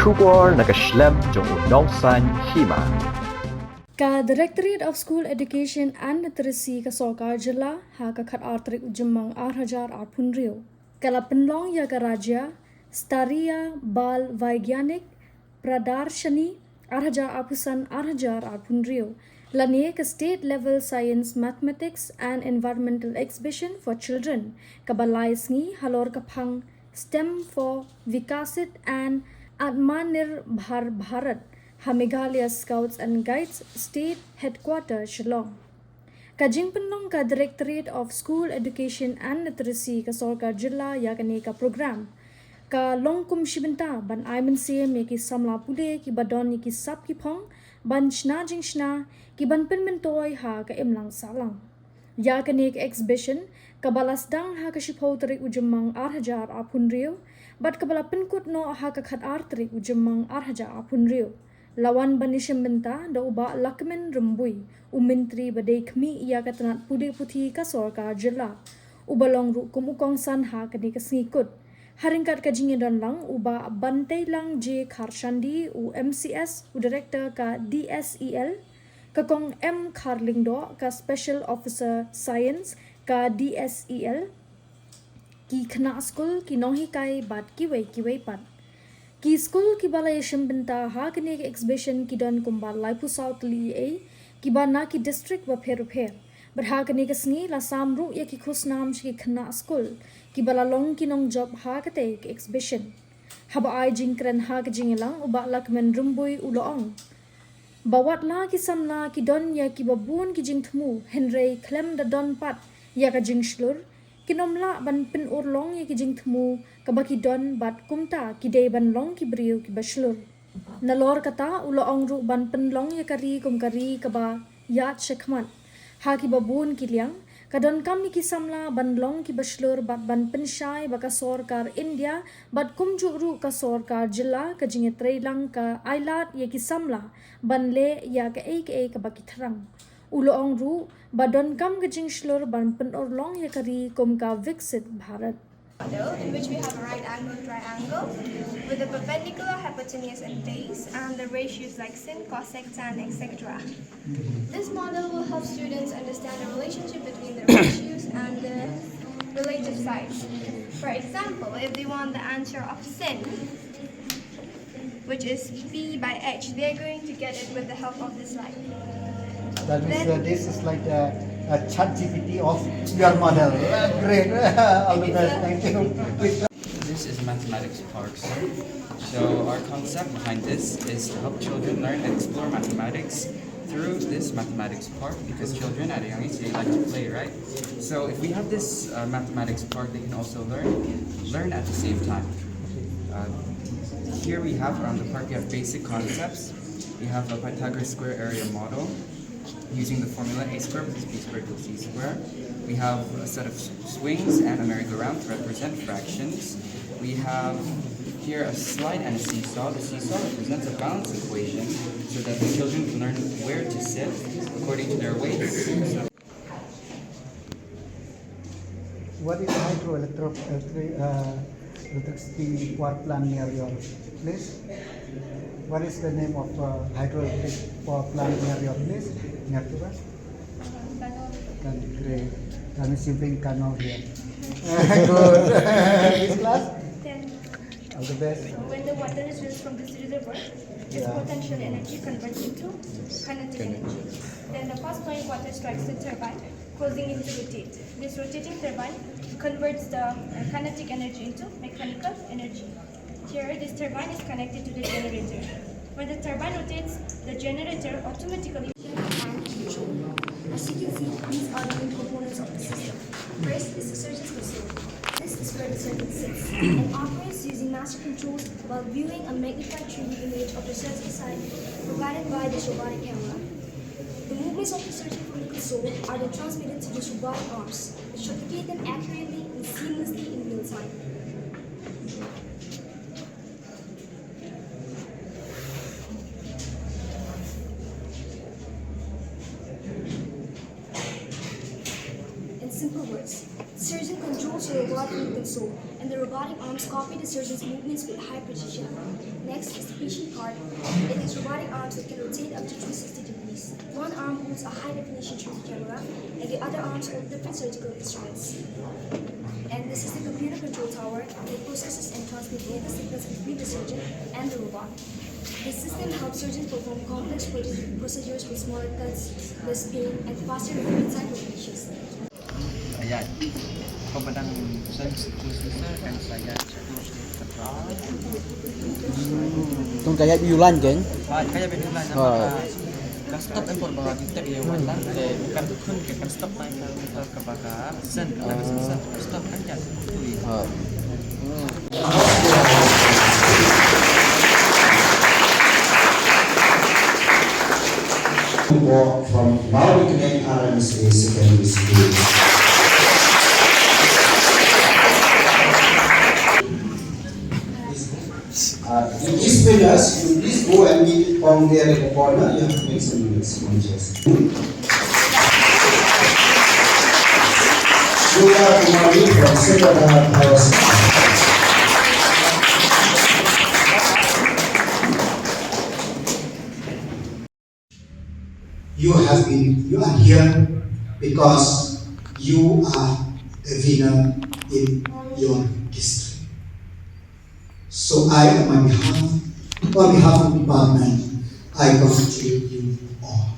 Shubor nakaslem jong unongsan Hima. Ka Directorate of School Education and Literacy ka Sarkar Jilla ha ka khat artrik ujumang 8,000 punrio. Kala Pynurlong ya ka Rajya Stariya Bal Vaigyanik Pradarshani 8,000 punrio. Lani ka State Level Science Mathematics and Environmental Exhibition for Children. Kabalais ngi halor kapang STEM for Viksit and Atmanirbhar Bharat. Meghalaya Scouts and Guides State Headquarters Shillong. Ka Pynurlong ka Directorate of School Education and Literacy ka Sarkar Jilla ya kani ka program. Ka longkum shibinta ban aiman se me ki samla pule ki badon ki sap ki phong ban shna Jingshlur ki ban pinmentoy ha ka imlang salang. Ya kani ka exhibition ka balasdang ha ka shipotri ujumang 8,000 punrio bat ka bala pinkut no ha ka khat artri ujumang 8,000 punrio. Lawan banishim benta da uba lakmen Rymbui umintri badai kmi ia katanat pudi puthi ka Sarkar Jilla ubalong ru kumukong san ha kani ka singikut haringkat ka jingedon lang uba bantai lang J Kharshandi u MCS u director ka DSEL ka kong M Kharlingdo ka Special Officer Science ka DSEL ki khna school ki nohi kai bat ki wei pat ki school ki balay shimbenta ha kini exhibition ki don kumbal laipu south li ki bana ki district wa pher but ha kini kasngi la samru ya ki khusnam shi khna school ki bala long ki nong job ha kate ki exhibition haba ai jingkran ha ki jingelang uba lakmen Rymbui uloong bawat la ki samna ki don ya ki babun ki jingthmu henry klem da don pat ya ka Jingshlur kinomla ban Pynurlong ya ki jingthmu kabaki don bat kumta ki de ban long ki briu ki bashlur nalor kata uloong ru ban Pynurlong ya kari kumkari kaba yat shekman ha ki babun ki liang kadon kam ki samla ban long ki bashlur bat ban Pinshai baka Sarkar India bat kumju ru ka Sarkar Jilla ka jinge trailang ka ailat ya ki samla ban le ya ka kabaki tharang uloong ru badon kam ka Jingshlur ban Pynurlong ya kari kum ka Viksit Bharat model in which we have a right angle triangle with a perpendicular, hypotenuse and base and the ratios like sin, cosec, tan, etc. This model will help students understand the relationship between the ratios and the relative sides. For example, if they want the answer of sin, which is P by H, they are going to get it with the help of this line. That means this is like a chat GPT of your model. Great. All the best. Thank you. This is mathematics parks. So our concept behind this is to help children learn and explore mathematics through this mathematics park because children at a young age they like to play, right? So if we have this mathematics park, they can also learn at the same time. Here we have around the park, we have basic concepts. We have a Pythagoras square area model using the formula a squared plus b squared equals c squared. We have a set of swings and a merry-go-round to represent fractions. We have here a slide and a seesaw. The seesaw represents a balance equation so that the children can learn where to sit according to their weights. What is hydroelectricity power plant near your place? What is the name of hydroelectric power plant near your place? Near to us? Great. That means you bring Kano here. Good. Which class? 10. All the best. When the water is released from this reservoir, its potential energy converts into kinetic energy. Then the fast flowing water strikes the turbine, causing it to rotate. This rotating turbine converts the kinetic energy into mechanical energy. Here, this turbine is connected to the generator. When the turbine rotates, the generator automatically and control. As you can see, these are the main components of the system. First is the surgeon's console. This is where the surgeon sits and operates using master controls while viewing a magnified 3D image of the surgeon's side provided by this robotic camera. The movements of the surgeon from the console are then transmitted to these robotic arms, which replicate them accurately and seamlessly in real time. In simple words, the surgeon controls to robotically console, and the robotic arms copy the surgeon's movements with high precision. Next is the patient card. It is robotic arms that can rotate up to 360 degrees. One arm holds a high-definition 3D camera, and the other arms hold different surgical instruments. And this is the computer control tower that processes and transmits data signals between the surgeon and the robot. This system helps surgeons perform complex procedures with smaller cuts, less pain, and faster movement time for patients. Ayan. Pabadang user kan saya terus Kung kaya biulan kan? kaya betulan nama stop import bahawa kita dia walang bukan kun ke kan stop main kalau ke baga sen stop kan ya walk from Bharat RMSA Secondary School. In these pillars, you please go and meet on there at the corner. You have to make some sponges. Kumari from Secretary Power. You are here because you are a winner in your district. So I, on behalf of the department, I congratulate you all.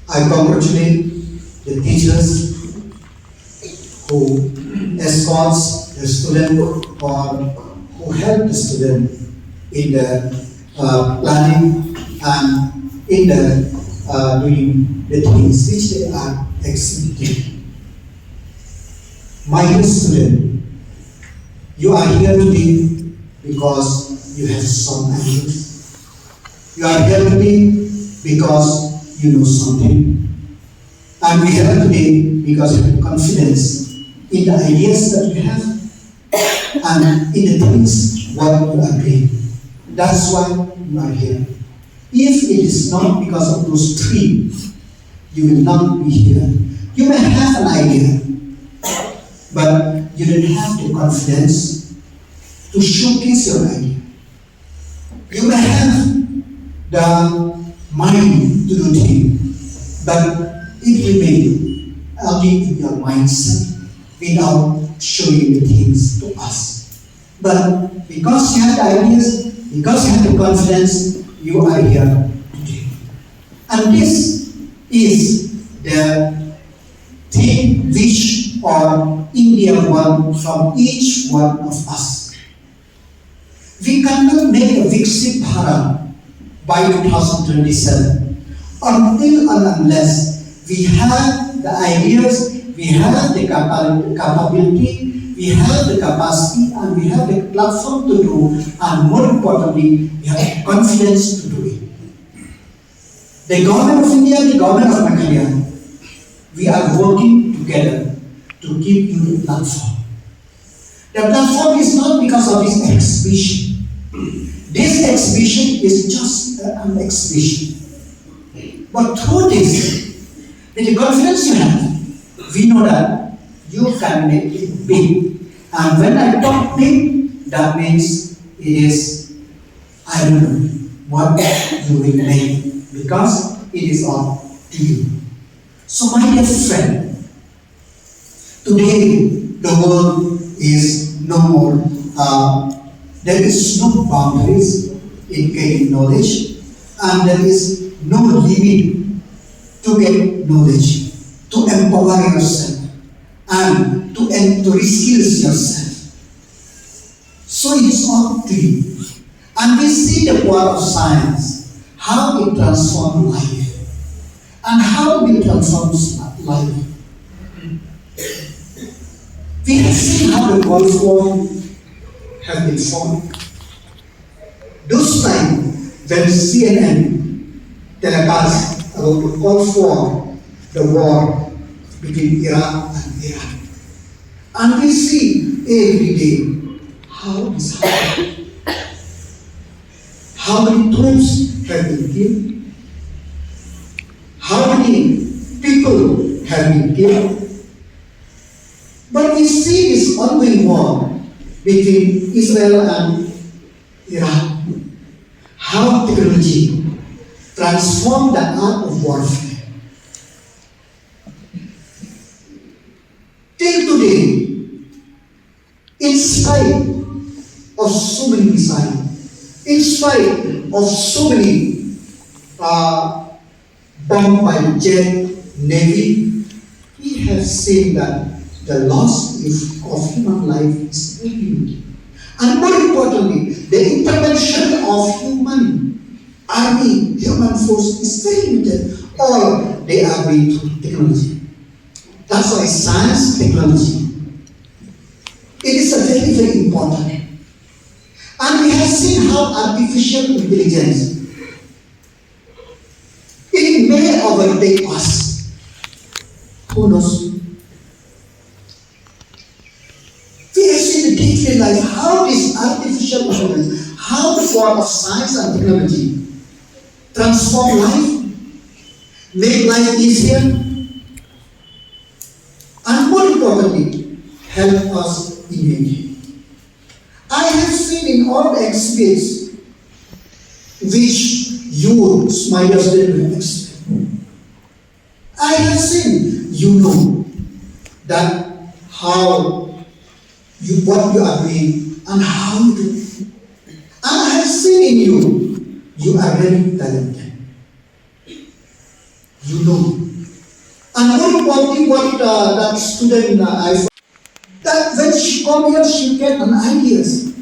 I congratulate the teachers who escorts the student or who help the student in the planning and in the doing the things which they are exhibiting. My dear student, you are here today because you have some ideas. You are here today because you know something. And we are here today because you have confidence in the ideas that you have and in the things what you are doing. That's why you are here. If it is not because of those three, you will not be here. You may have an idea, but you don't have the confidence to showcase your idea. You may have the mind to do things, but it remains only in your mindset without showing the things to us. But because you have the ideas, because you have the confidence, you are here today. And this is the thing which India wants from each one of us. We cannot make a Viksit Bharat by 2027 until and unless we have the ideas, we have the capability, we have the capacity, and we have the platform to do, and more importantly, we have the confidence to do it. The government of India and the government of Meghalaya, we are working together to give you the platform. The platform is not because of this exhibition. This exhibition is just an exhibition. But through this, with the confidence you have, we know that you can make it big. And when I talk big, that means it is, I don't know what you will make, because it is up to you. So my dear friend, today the world is no more, there is no boundaries in gaining knowledge, and there is no limit to get knowledge, to empower yourself, and to reskill yourself. So it is up to you. And we see the power of science, how it transforms life, and how it transforms life. We have seen how the Gulf War has been formed. Those times when CNN telecast about the Gulf War, the war between Iraq and Iran. And we see every day how this happened. How many troops have been killed? How many people have been killed? But we see this ongoing war between Israel and Iran, how technology transformed the art of warfare. Till today, in spite of so many missiles, in spite of so many bombed by jet, navy, we have seen that the loss of human life is very limited. And more importantly, the intervention of human army, human force is very limited. All they are being through technology. That's why science, technology, it is a very, very important. And we have seen how artificial intelligence, it may overtake us. Who knows? We have seen in daily life how this artificial intelligence, how the form of science and technology transform life, make life easier, and more importantly, help us in need. I have seen in all the exhibits which you, my students, expect. I have seen, you know, that what you are doing and how you do it. And I have seen in you, you are very talented. You know. And more importantly, what that student I found, that when she comes here, she get an ideas.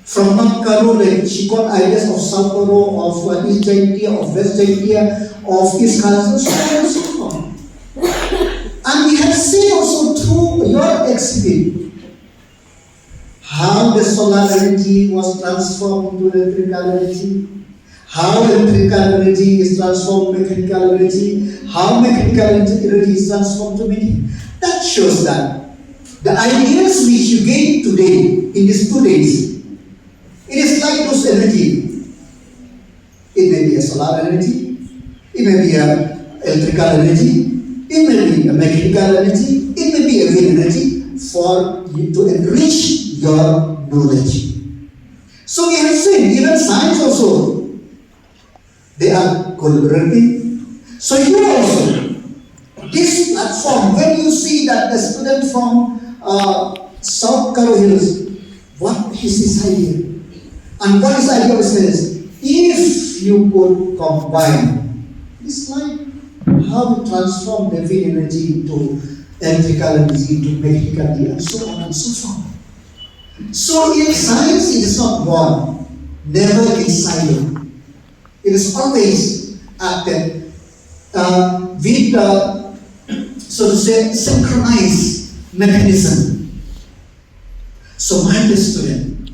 From North Carolina, she got ideas of South Carolina, of East India, of West India, of East Carolina, so on and so on. And we have seen also through your exhibit how the solar energy was transformed into electrical energy, how electrical energy is transformed to mechanical energy, how mechanical energy is transformed to mechanical. That shows that the ideas which you gain today in these 2 days, it is like those energy. It may be a solar energy, it may be a electrical energy, it may be a mechanical energy, it may be a wind energy for you to enrich your knowledge. So we have seen even science also, they are collaborating. So you also, this platform, when you see that the student from South Carolina, what is his idea? And what is the idea of this? If you could combine, it's like how to transform the wind energy into electrical energy, into mechanical energy, and so on and so forth. So in science, it is not one, never in silo. It is always acted with so to say, synchronized mechanism. So my dear student,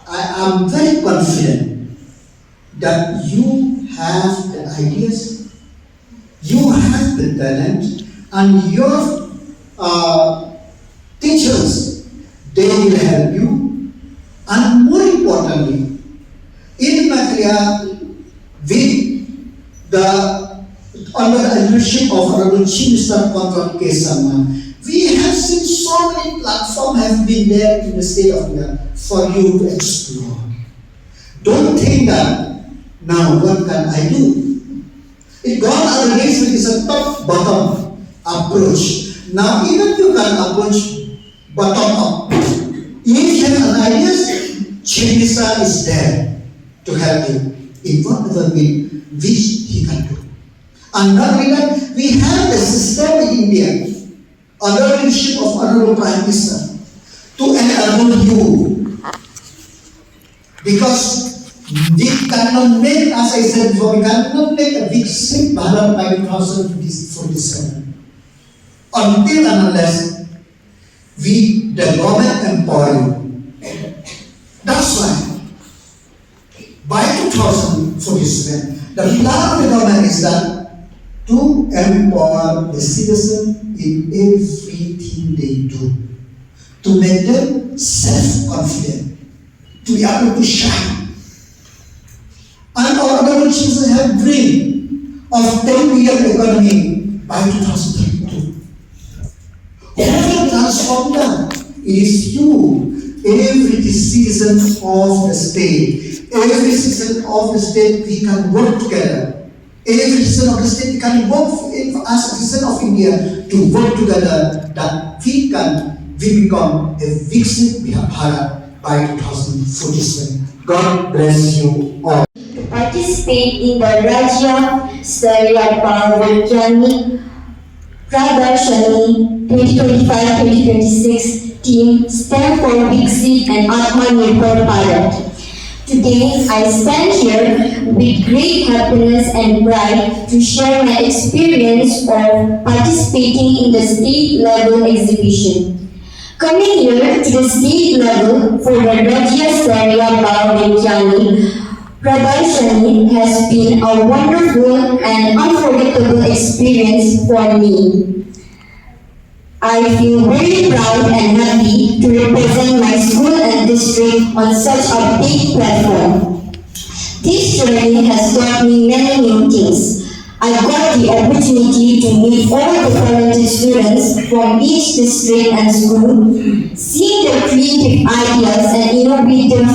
I am very confident that you have the ideas, you have the talent, and your teachers, they will help you. And more importantly, in Mathria, with under the leadership of Honorable Chief Minister Contract Kesama, we have seen so many platforms have been there in the state of India for you to explore. Don't think that now what can I do? It gone other days with a top-bottom approach. Now even you can approach bottom-up. If you have an idea, Chief Minister is there to help you in whatever way which he can do. And not only that, we have a system in India under the leadership of Honorable Prime Minister to enable you. Because we cannot make, as I said before, we cannot make a Viksit Bharat by 2047 until and unless we, the government, empower you. That's why by 2047, the plan of the government is that to empower the citizen in everything they do, to make them self-confident, to be able to shine. And our government citizens have dream of 10 billion economy by 2032. Never transform that. It is you. Every decision of the state, every decision of the state, we can work together. Every decision of the state, we can work as a citizen of India to work together that we become a Viksit Bharat by 2047. God bless you all. To participate in the Rajya Stataya Vigyani Pradarshani 2025-2026 team STEM for Viksit and Atmanirbhar Bharat. Today, I stand here with great happiness and pride to share my experience of participating in the state level exhibition. Coming here to the state level for the Rajya Stataya Vigyani Pradarshani has been a wonderful and unforgettable experience for me. I feel very proud and happy to represent my school and district on such a big platform. This journey has taught me many new things. I got the opportunity to meet all the talented students from each district and school, seeing their creative ideas and innovative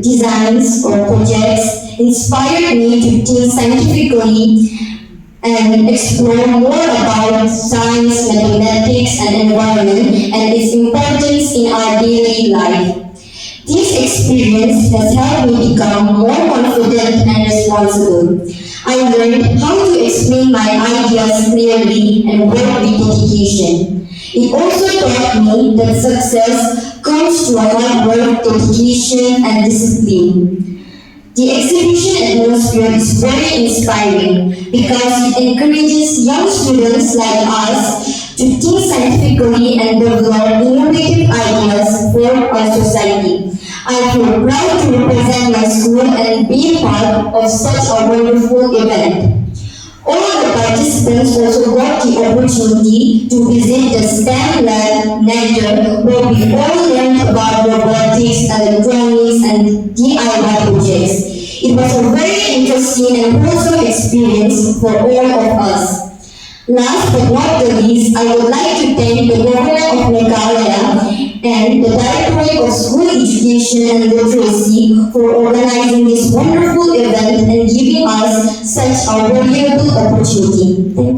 designs or projects inspired me to think scientifically and explore more about science, mathematics, and environment and its importance in our daily life. This experience has helped me become more confident and responsible. I learned how to explain my ideas clearly and work with dedication. It also taught me that success comes through hard work, dedication, and discipline. The exhibition atmosphere is very inspiring because it encourages young students like us to think scientifically and develop innovative ideas for our society. I feel proud to represent my school and be part of such a wonderful event. All the participants also got the opportunity to visit the STEM lab later, where we all learned about robotics, electronics, and DIY projects. It was a very interesting and wholesome experience for all of us. Last but not the least, I would like to thank the Governor of Meghalaya and the Directorate of School Education and Literacy for organizing this wonderful event and giving us such a valuable opportunity. Thank